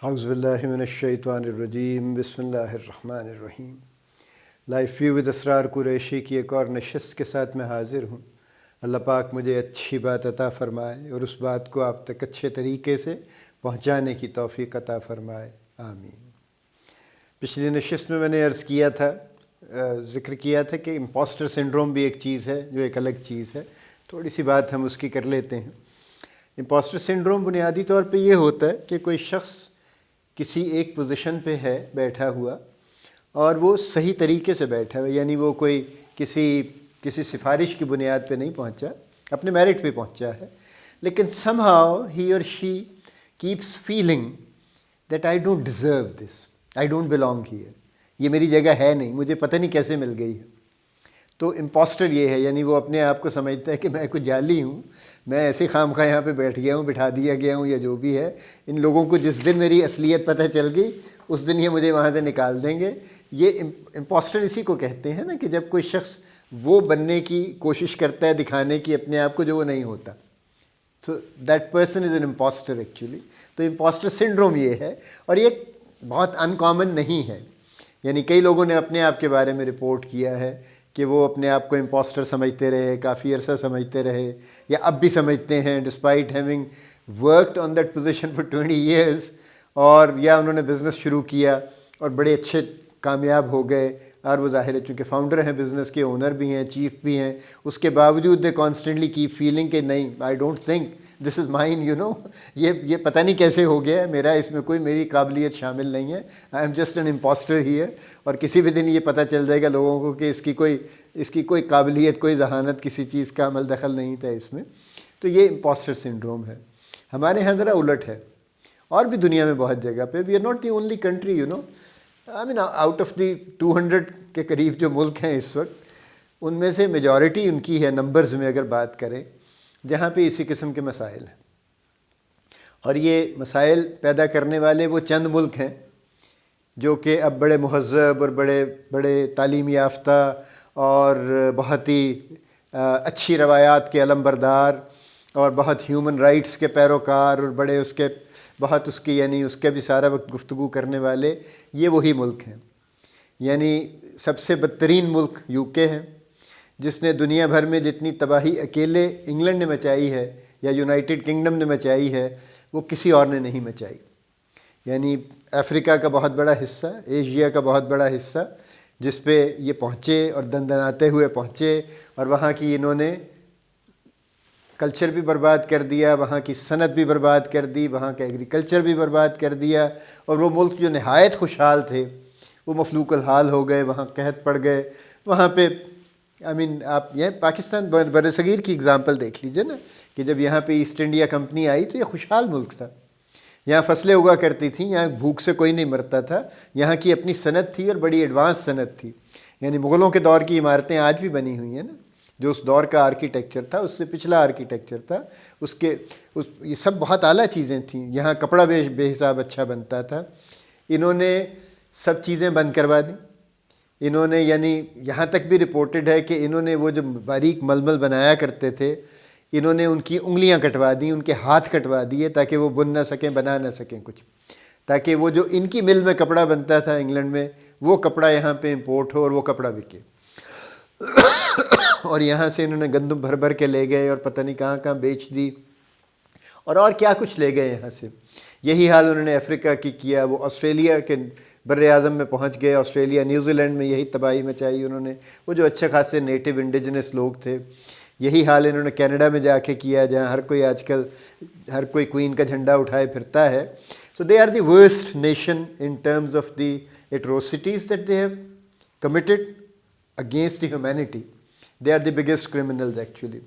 اعوذ باللہ من الشیطان الرجیم، بسم اللہ الرحمن الرحیم۔ لائف ویو ود اسرار قریشی کی ایک اور نشست کے ساتھ میں حاضر ہوں۔ اللہ پاک مجھے اچھی بات عطا فرمائے اور اس بات کو آپ تک اچھے طریقے سے پہنچانے کی توفیق عطا فرمائے، آمین۔ پچھلی نشست میں نے عرض کیا تھا، ذکر کیا تھا کہ امپوسٹر سنڈروم بھی ایک چیز ہے جو ایک الگ چیز ہے۔ تھوڑی سی بات ہم اس کی کر لیتے ہیں۔ امپوسٹر سنڈروم بنیادی طور پہ یہ ہوتا ہے کہ کوئی شخص کسی ایک پوزیشن پہ ہے بیٹھا ہوا اور وہ صحیح طریقے سے بیٹھا ہوا، یعنی وہ کوئی کسی سفارش کی بنیاد پہ نہیں پہنچا، اپنے میرٹ پہ پہنچا ہے، لیکن سم ہاؤ ہی اور she keeps feeling that I don't deserve this, I don't belong here, یہ میری جگہ ہے نہیں، مجھے پتہ نہیں کیسے مل گئی ہے۔ تو امپوسٹر یہ ہے، یعنی وہ اپنے آپ کو سمجھتا ہے کہ میں کوئی جعلی ہوں، میں ایسے خام خواہ یہاں پہ بیٹھ گیا ہوں، بٹھا دیا گیا ہوں، یا جو بھی ہے۔ ان لوگوں کو جس دن میری اصلیت پتہ چل گئی اس دن یہ مجھے وہاں سے نکال دیں گے۔ یہ امپوسٹر اسی کو کہتے ہیں نا، کہ جب کوئی شخص وہ بننے کی کوشش کرتا ہے، دکھانے کی اپنے آپ کو جو وہ نہیں ہوتا۔ So that person is an impostor actually. تو امپوسٹر سنڈروم یہ ہے، اور یہ بہت ان کامن نہیں ہے، یعنی کئی لوگوں نے اپنے آپ کے بارے میں رپورٹ کیا ہے کہ وہ اپنے آپ کو امپوسٹر سمجھتے رہے، کافی عرصہ سمجھتے رہے، یا اب بھی سمجھتے ہیں despite having worked on that position for 20 years, اور یا انہوں نے بزنس شروع کیا اور بڑے اچھے کامیاب ہو گئے، اور وہ ظاہر ہے چونکہ فاؤنڈر ہیں، بزنس کے اونر بھی ہیں، چیف بھی ہیں، اس کے باوجود دے کانسٹنٹلی کیپ فیلنگ کہ نہیں، I don't think this is mine, یہ پتہ نہیں کیسے ہو گیا ہے، میرا اس میں کوئی میری قابلیت شامل نہیں ہے، I am just an impostor here. اور کسی بھی دن یہ پتہ چل جائے گا لوگوں کو کہ اس کی کوئی قابلیت، کوئی ذہانت، کسی چیز کا عمل دخل نہیں تھا اس میں۔ تو یہ امپوسٹر سنڈروم ہے۔ ہمارے یہاں ذرا الٹ ہے، اور بھی دنیا میں بہت جگہ پہ۔ We are not the only country, I mean out of the 200 کے قریب جو ملک ہیں اس وقت، ان میں سے میجورٹی ان کی ہے نمبرز میں اگر بات کریں، جہاں پہ اسی قسم کے مسائل ہیں۔ اور یہ مسائل پیدا کرنے والے وہ چند ملک ہیں جو کہ اب بڑے مہذب اور بڑے تعلیم یافتہ اور بہت ہی اچھی روایات کے علمبردار اور بہت ہیومن رائٹس کے پیروکار، اور بڑے اس کے بھی سارا وقت گفتگو کرنے والے، یہ وہی ملک ہیں۔ یعنی سب سے بدترین ملک UK ہے، جس نے دنیا بھر میں جتنی تباہی اکیلے انگلینڈ نے مچائی ہے یا یونائٹڈ کنگڈم نے مچائی ہے، وہ کسی اور نے نہیں مچائی۔ یعنی افریقہ کا بہت بڑا حصہ، ایشیا کا بہت بڑا حصہ، جس پہ یہ پہنچے اور دندناتے ہوئے پہنچے، اور وہاں کی انہوں نے کلچر بھی برباد کر دیا، وہاں کی صنعت بھی برباد کر دی، وہاں کا ایگریکلچر بھی برباد کر دیا، اور وہ ملک جو نہایت خوشحال تھے وہ مفلوق الحال ہو گئے، وہاں قحط پڑ گئے۔ وہاں پہ آپ یہ پاکستان بر صغیر کی اگزامپل دیکھ لیجئے نا، کہ جب یہاں پہ ایسٹ انڈیا کمپنی آئی تو یہ خوشحال ملک تھا، یہاں فصلیں اگا کرتی تھیں، یہاں بھوک سے کوئی نہیں مرتا تھا، یہاں کی اپنی صنعت تھی اور بڑی ایڈوانس صنعت تھی۔ یعنی مغلوں کے دور کی عمارتیں آج بھی بنی ہوئی ہیں نا، جو اس دور کا آرکیٹیکچر تھا، اس سے پچھلا آرکیٹیکچر تھا، یہ سب بہت اعلیٰ چیزیں تھیں۔ یہاں کپڑا بے حساب اچھا بنتا تھا۔ انہوں نے سب چیزیں بند کروا دیں، انہوں نے، یعنی یہاں تک بھی رپورٹڈ ہے کہ انہوں نے وہ جو باریک ململ بنایا کرتے تھے، انہوں نے ان کی انگلیاں کٹوا دیں، ان کے ہاتھ کٹوا دیے تاکہ وہ بن نہ سکیں، بنا نہ سکیں کچھ، تاکہ وہ جو ان کی مل میں کپڑا بنتا تھا انگلینڈ میں، وہ کپڑا یہاں پہ امپورٹ ہو اور وہ کپڑا بکے۔ اور یہاں سے انہوں نے گندم بھر بھر کے لے گئے اور پتہ نہیں کہاں کہاں بیچ دی، اور کیا کچھ لے گئے یہاں سے۔ یہی حال انہوں نے افریقہ کی کیا، وہ آسٹریلیا کے بر اعظم میں پہنچ گئے، آسٹریلیا نیوزی لینڈ میں یہی تباہی مچائی انہوں نے، وہ جو اچھے خاصے نیٹو انڈیجنس لوگ تھے۔ یہی حال انہوں نے کینیڈا میں جا کے کیا، جہاں ہر کوئی کوئین کا جھنڈا اٹھائے پھرتا ہے۔ So they are the worst nation in terms of the atrocities that they have committed against the humanity. They are the biggest criminals actually.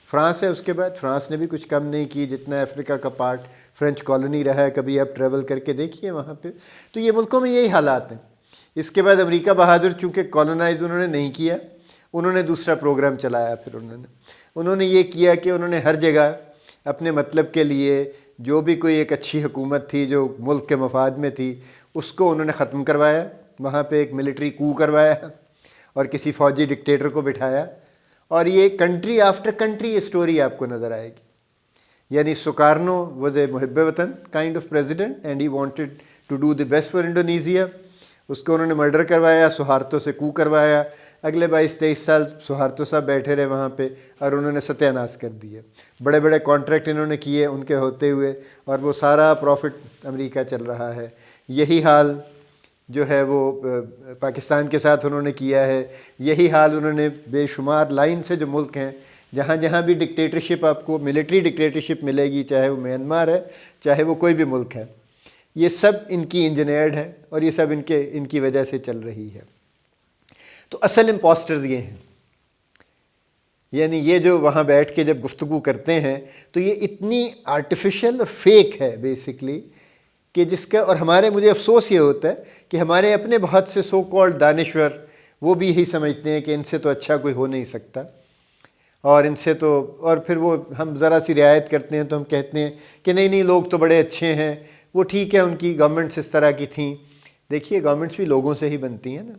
France ہے اس کے بعد، فرانس نے بھی کچھ کم نہیں کی، جتنا افریقہ کا پارٹ فرینچ کالونی رہا ہے، کبھی آپ ٹریول کر کے دیکھیے وہاں پہ۔ تو یہ ملکوں میں یہی حالات ہیں۔ اس کے بعد امریکہ بہادر چونکہ کالونائز انہوں نے نہیں کیا، انہوں نے دوسرا پروگرام چلایا۔ پھر انہوں نے یہ کیا کہ انہوں نے ہر جگہ اپنے مطلب کے لیے جو بھی کوئی ایک اچھی حکومت تھی جو ملک کے مفاد میں تھی، اس کو انہوں نے ختم کروایا، وہاں پہ ایک ملٹری کو کروایا اور کسی فوجی ڈکٹیٹر کو بٹھایا، اور یہ کنٹری آفٹر کنٹری یہ سٹوری آپ کو نظر آئے گی۔ یعنی سکارنو واز اے محب وطن kind of president and he wanted to do the best for Indonesia. اس کو انہوں نے مرڈر کروایا, سہارتو سے کو کروایا. اگلے 22-23 سال سہارتو صاحب بیٹھے رہے وہاں پہ اور انہوں نے ستیہ ناش کر دیا. بڑے بڑے کانٹریکٹ انہوں نے کیے ان کے ہوتے ہوئے, اور وہ سارا پروفٹ امریکہ چل رہا ہے. یہی حال جو ہے وہ پاکستان کے ساتھ انہوں نے کیا ہے. یہی حال انہوں نے بے شمار لائن سے جو ملک ہیں جہاں جہاں بھی ڈکٹیٹرشپ آپ کو ملٹری ڈکٹیٹرشپ ملے گی, چاہے وہ میانمار ہے چاہے وہ کوئی بھی ملک ہے, یہ سب ان کی انجینئرڈ ہے اور یہ سب ان کی وجہ سے چل رہی ہے. تو اصل امپوسٹرز یہ ہیں. یعنی یہ جو وہاں بیٹھ کے جب گفتگو کرتے ہیں تو یہ اتنی آرٹیفیشل اور فیک ہے بیسکلی کہ جس کا, اور مجھے افسوس یہ ہوتا ہے کہ ہمارے اپنے بہت سے سو کالڈ دانشور وہ بھی یہی سمجھتے ہیں کہ ان سے تو اچھا کوئی ہو نہیں سکتا, اور ان سے تو, اور پھر وہ ہم ذرا سی رعایت کرتے ہیں تو ہم کہتے ہیں کہ نہیں لوگ تو بڑے اچھے ہیں, وہ ٹھیک ہے ان کی گورنمنٹس اس طرح کی تھیں. دیکھیے گورنمنٹس بھی لوگوں سے ہی بنتی ہیں نا.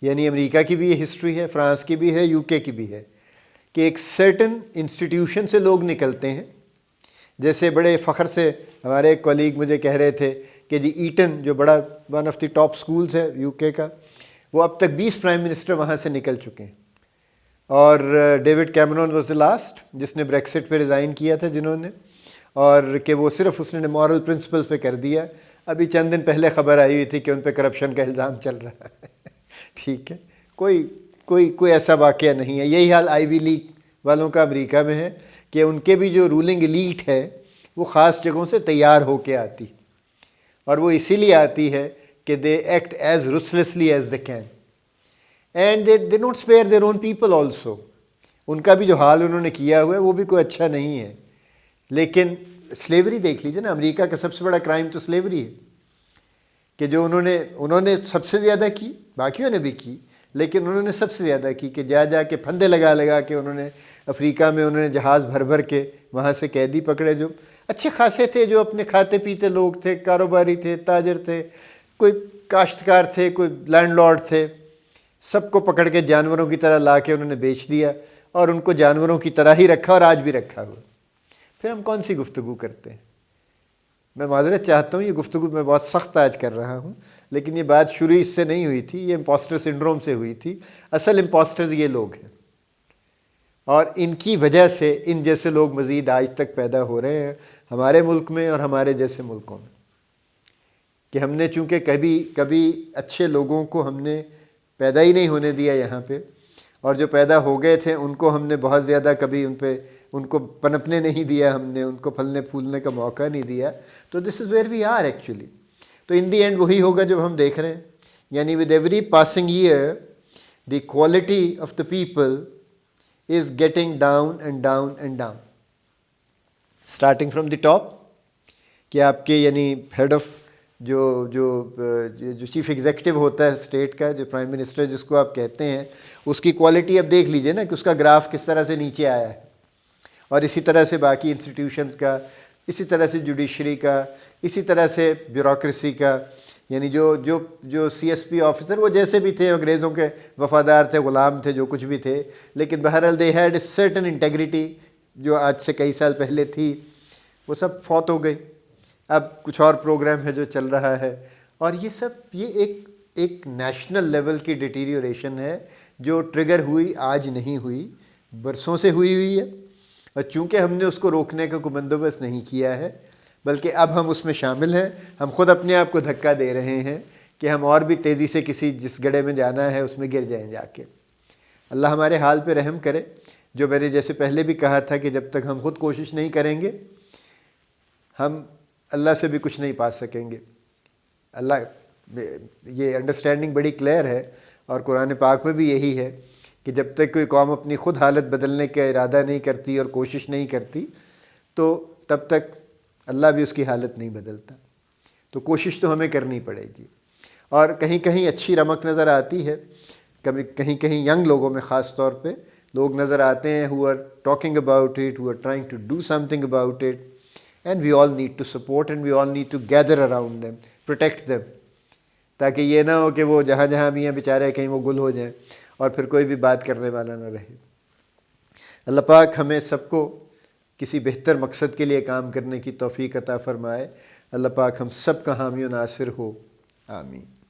یعنی امریکہ کی بھی یہ ہسٹری ہے, فرانس کی بھی ہے, یو کے کی بھی ہے, کہ ایک سرٹن انسٹیٹیوشن سے لوگ نکلتے ہیں. جیسے بڑے فخر سے ہمارے ایک کولیگ مجھے کہہ رہے تھے کہ جی ایٹن جو بڑا one of the top schools ہے یو کے کا, وہ اب تک 20 پرائم منسٹر وہاں سے نکل چکے ہیں. اور David Cameroon was the last جس نے بریکسٹ پہ ریزائن کیا تھا جنہوں نے, اور کہ وہ صرف اس نے مورل پرنسپل پہ کر دیا. ابھی چند دن پہلے خبر آئی ہوئی تھی کہ ان پہ کرپشن کا الزام چل رہا ہے. ٹھیک ہے, کوئی ایسا واقعہ نہیں ہے. یہی حال آئی وی لیگ والوں کا امریکہ میں ہے کہ ان کے بھی جو رولنگ ایلیٹ ہے وہ خاص جگہوں سے تیار ہو کے آتی, اور وہ اسی لیے آتی ہے کہ دے ایکٹ ایز رuthlessly as they can, and they don't spare their own people also. ان کا بھی جو حال انہوں نے کیا ہوا ہے وہ بھی کوئی اچھا نہیں ہے. لیکن سلیوری دیکھ لیجیے نا, امریکہ کا سب سے بڑا کرائم تو سلیوری ہے, کہ جو انہوں نے سب سے زیادہ کی, باقیوں نے بھی کی, لیکن انہوں نے سب سے زیادہ کی کہ جا کے پھندے لگا کے انہوں نے افریقہ میں انہوں نے جہاز بھر کے وہاں سے قیدی پکڑے جو اچھے خاصے تھے, جو اپنے کھاتے پیتے لوگ تھے, کاروباری تھے, تاجر تھے, کوئی کاشتکار تھے, کوئی لینڈ لارڈ تھے, سب کو پکڑ کے جانوروں کی طرح لا کے انہوں نے بیچ دیا, اور ان کو جانوروں کی طرح ہی رکھا, اور آج بھی رکھا ہوا. پھر ہم کون سی گفتگو کرتے ہیں؟ میں معذرت چاہتا ہوں, یہ گفتگو میں بہت سخت آج کر رہا ہوں, لیکن یہ بات شروع اس سے نہیں ہوئی تھی, یہ امپوسٹر سنڈروم سے ہوئی تھی. اصل امپوسٹرز یہ لوگ ہیں, اور ان کی وجہ سے ان جیسے لوگ مزید آج تک پیدا ہو رہے ہیں ہمارے ملک میں اور ہمارے جیسے ملکوں میں, کہ ہم نے چونکہ کبھی اچھے لوگوں کو ہم نے پیدا ہی نہیں ہونے دیا یہاں پہ, اور جو پیدا ہو گئے تھے ان کو ہم نے بہت زیادہ کبھی ان کو پنپنے نہیں دیا, ہم نے ان کو پھلنے پھولنے کا موقع نہیں دیا. تو this is where we are actually. تو ان دی اینڈ وہی ہوگا جب ہم دیکھ رہے ہیں, یعنی with every passing year the quality of the people is getting down and down and down, starting from the top, کہ آپ کے یعنی ہیڈ آف جو چیف ایگزیکٹو ہوتا ہے اسٹیٹ کا, جو پرائم منسٹر جس کو آپ کہتے ہیں, اس کی کوالٹی اب دیکھ لیجئے نا کہ اس کا گراف کس طرح سے نیچے آیا ہے, اور اسی طرح سے باقی انسٹیٹیوشنز کا, اسی طرح سے جوڈیشری کا, اسی طرح سے بیوروکریسی کا. یعنی جو سی ایس پی آفیسر وہ جیسے بھی تھے, انگریزوں کے وفادار تھے, غلام تھے, جو کچھ بھی تھے, لیکن بہرحال they had a certain integrity جو آج سے کئی سال پہلے تھی, وہ سب فوت ہو گئی. اب کچھ اور پروگرام ہے جو چل رہا ہے, اور یہ ایک نیشنل لیول کی ڈیٹیریوریشن ہے جو ٹریگر ہوئی آج نہیں ہوئی, برسوں سے ہوئی ہے. اور چونکہ ہم نے اس کو روکنے کا کوئی بندوبست نہیں کیا ہے, بلکہ اب ہم اس میں شامل ہیں, ہم خود اپنے آپ کو دھکا دے رہے ہیں کہ ہم اور بھی تیزی سے جس گڑھے میں جانا ہے اس میں گر جائیں جا کے. اللہ ہمارے حال پہ رحم کرے. جو میں نے جیسے پہلے بھی کہا تھا کہ جب تک ہم خود کوشش نہیں کریں گے ہم اللہ سے بھی کچھ نہیں پا سکیں گے. اللہ یہ انڈرسٹینڈنگ بڑی کلیئر ہے, اور قرآن پاک میں بھی یہی ہے کہ جب تک کوئی قوم اپنی خود حالت بدلنے کا ارادہ نہیں کرتی اور کوشش نہیں کرتی تو تب تک اللہ بھی اس کی حالت نہیں بدلتا. تو کوشش تو ہمیں کرنی پڑے گی. اور کہیں کہیں اچھی رمق نظر آتی ہے, کہیں ینگ لوگوں میں خاص طور پہ لوگ نظر آتے ہیں who are talking about it, who are trying to do something about it, and we all need to support and we all need to gather around them, protect them, تاکہ یہ نہ ہو کہ وہ جہاں بھی ہیں بیچارے کہیں وہ گل ہو جائیں اور پھر کوئی بھی بات کرنے والا نہ رہے. اللہ پاک ہمیں سب کو کسی بہتر مقصد کے لیے کام کرنے کی توفیق عطا فرمائے۔ اللہ پاک ہم سب کا حامی و ناصر ہو، آمین۔